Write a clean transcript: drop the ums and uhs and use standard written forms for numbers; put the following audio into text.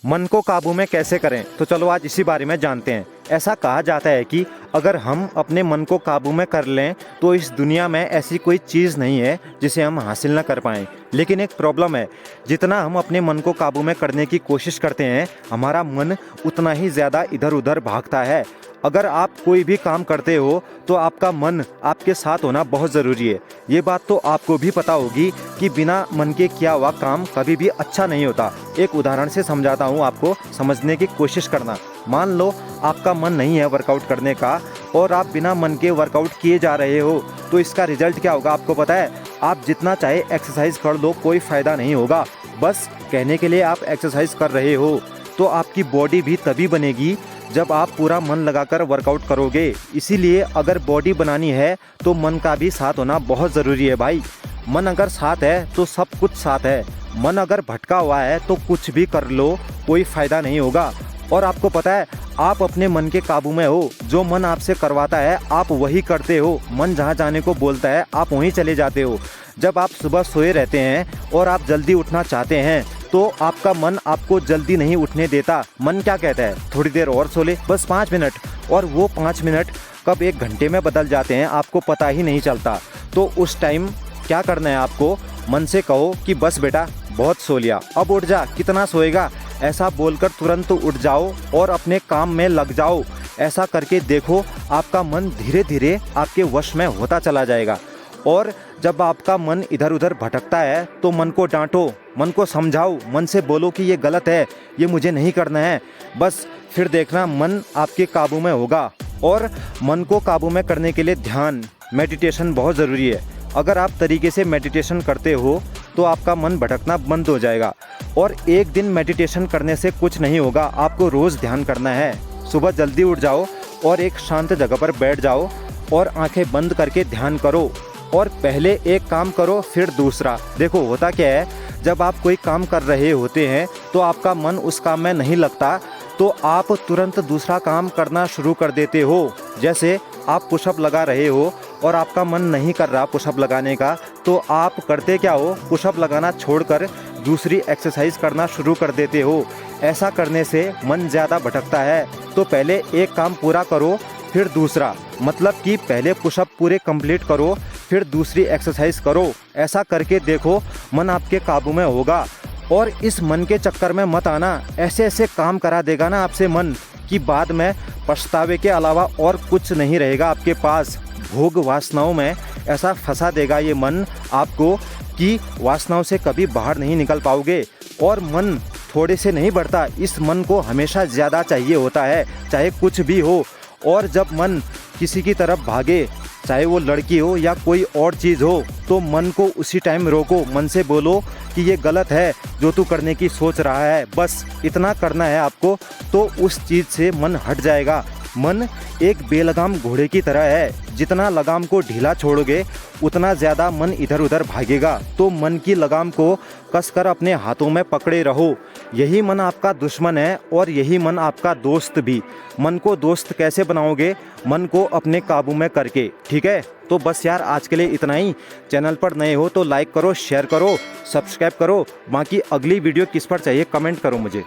मन को काबू में कैसे करें, तो चलो आज इसी बारे में जानते हैं। ऐसा कहा जाता है कि अगर हम अपने मन को काबू में कर लें तो इस दुनिया में ऐसी कोई चीज़ नहीं है जिसे हम हासिल न कर पाएं। लेकिन एक प्रॉब्लम है, जितना हम अपने मन को काबू में करने की कोशिश करते हैं हमारा मन उतना ही ज़्यादा इधर उधर भागता है। अगर आप कोई भी काम करते हो तो आपका मन आपके साथ होना बहुत ज़रूरी है। ये बात तो आपको भी पता होगी कि बिना मन के किया हुआ काम कभी भी अच्छा नहीं होता। एक उदाहरण से समझाता हूँ, आपको समझने की कोशिश करना। मान लो आपका मन नहीं है वर्कआउट करने का और आप बिना मन के वर्कआउट किए जा रहे हो, तो इसका रिजल्ट क्या होगा आपको पता है? आप जितना चाहे एक्सरसाइज कर लो कोई फ़ायदा नहीं होगा। बस कहने के लिए आप एक्सरसाइज कर रहे हो। तो आपकी बॉडी भी तभी बनेगी जब आप पूरा मन लगाकर वर्कआउट करोगे। इसीलिए अगर बॉडी बनानी है तो मन का भी साथ होना बहुत ज़रूरी है भाई। मन अगर साथ है तो सब कुछ साथ है। मन अगर भटका हुआ है तो कुछ भी कर लो कोई फ़ायदा नहीं होगा। और आपको पता है आप अपने मन के काबू में हो। जो मन आपसे करवाता है आप वही करते हो। मन जहाँ जाने को बोलता है आप वहीं चले जाते हो। जब आप सुबह सोए रहते हैं और आप जल्दी उठना चाहते हैं तो आपका मन आपको जल्दी नहीं उठने देता। मन क्या कहता है? थोड़ी देर और सो ले, बस 5 मिनट। और वो 5 मिनट कब 1 घंटे में बदल जाते हैं आपको पता ही नहीं चलता। तो उस टाइम क्या करना है आपको? मन से कहो कि बस बेटा बहुत सो लिया, अब उठ जा, कितना सोएगा। ऐसा बोलकर तुरंत उठ जाओ और अपने काम में लग जाओ। ऐसा करके देखो आपका मन धीरे धीरे आपके वश में होता चला जाएगा। और जब आपका मन इधर उधर भटकता है तो मन को डांटो, मन को समझाओ, मन से बोलो कि ये गलत है, ये मुझे नहीं करना है। बस फिर देखना मन आपके काबू में होगा। और मन को काबू में करने के लिए ध्यान, मेडिटेशन बहुत ज़रूरी है। अगर आप तरीके से मेडिटेशन करते हो तो आपका मन भटकना बंद हो जाएगा। और एक दिन मेडिटेशन करने से कुछ नहीं होगा, आपको रोज़ ध्यान करना है। सुबह जल्दी उठ जाओ और एक शांत जगह पर बैठ जाओ और आंखें बंद करके ध्यान करो। और पहले एक काम करो फिर दूसरा। देखो होता क्या है, जब आप कोई काम कर रहे होते हैं तो आपका मन उस काम में नहीं लगता तो आप तुरंत दूसरा काम करना शुरू कर देते हो। जैसे आप पुशअप लगा रहे हो और आपका मन नहीं कर रहा पुशअप लगाने का, तो आप करते क्या हो? पुशअप लगाना छोड़कर दूसरी एक्सरसाइज करना शुरू कर देते हो। ऐसा करने से मन ज़्यादा भटकता है। तो पहले एक काम पूरा करो फिर दूसरा, मतलब कि पहले पुशअप पूरे कंप्लीट करो फिर दूसरी एक्सरसाइज करो। ऐसा करके देखो मन आपके काबू में होगा। और इस मन के चक्कर में मत आना, ऐसे ऐसे काम करा देगा ना आपसे मन कि बाद में पछतावे के अलावा और कुछ नहीं रहेगा आपके पास। भोग वासनाओं में ऐसा फंसा देगा ये मन आपको कि वासनाओं से कभी बाहर नहीं निकल पाओगे। और मन थोड़े से नहीं बढ़ता, इस मन को हमेशा ज़्यादा चाहिए होता है, चाहे कुछ भी हो। और जब मन किसी की तरफ भागे, चाहे वो लड़की हो या कोई और चीज़ हो, तो मन को उसी टाइम रोको। मन से बोलो कि ये गलत है जो तू करने की सोच रहा है। बस इतना करना है आपको, तो उस चीज़ से मन हट जाएगा। मन एक बेलगाम घोड़े की तरह है, जितना लगाम को ढीला छोड़ोगे उतना ज़्यादा मन इधर उधर भागेगा। तो मन की लगाम को कसकर अपने हाथों में पकड़े रहो। यही मन आपका दुश्मन है और यही मन आपका दोस्त भी। मन को दोस्त कैसे बनाओगे? मन को अपने काबू में करके, ठीक है? तो बस यार आज के लिए इतना ही। चैनल पर नए हो तो लाइक करो, शेयर करो, सब्सक्राइब करो। बाकी अगली वीडियो किस पर चाहिए कमेंट करो मुझे।